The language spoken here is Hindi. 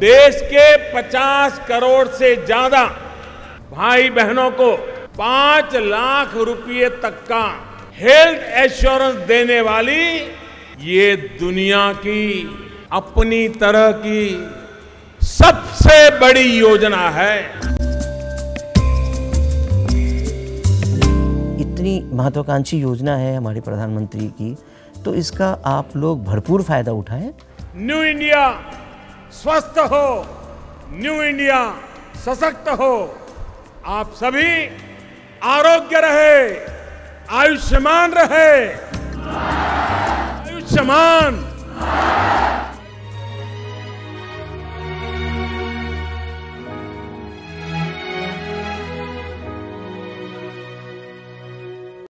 देश के 50 करोड़ से ज्यादा भाई बहनों को 5 लाख रुपए तक का हेल्थ इंश्योरेंस देने वाली ये दुनिया की अपनी तरह की सबसे बड़ी योजना है। इतनी महत्वाकांक्षी योजना है हमारे प्रधानमंत्री की, तो इसका आप लोग भरपूर फायदा उठाएं। न्यू इंडिया स्वस्थ हो, न्यू इंडिया सशक्त हो, आप सभी आरोग्य रहे, आयुष्मान रहे, आयुष्मान।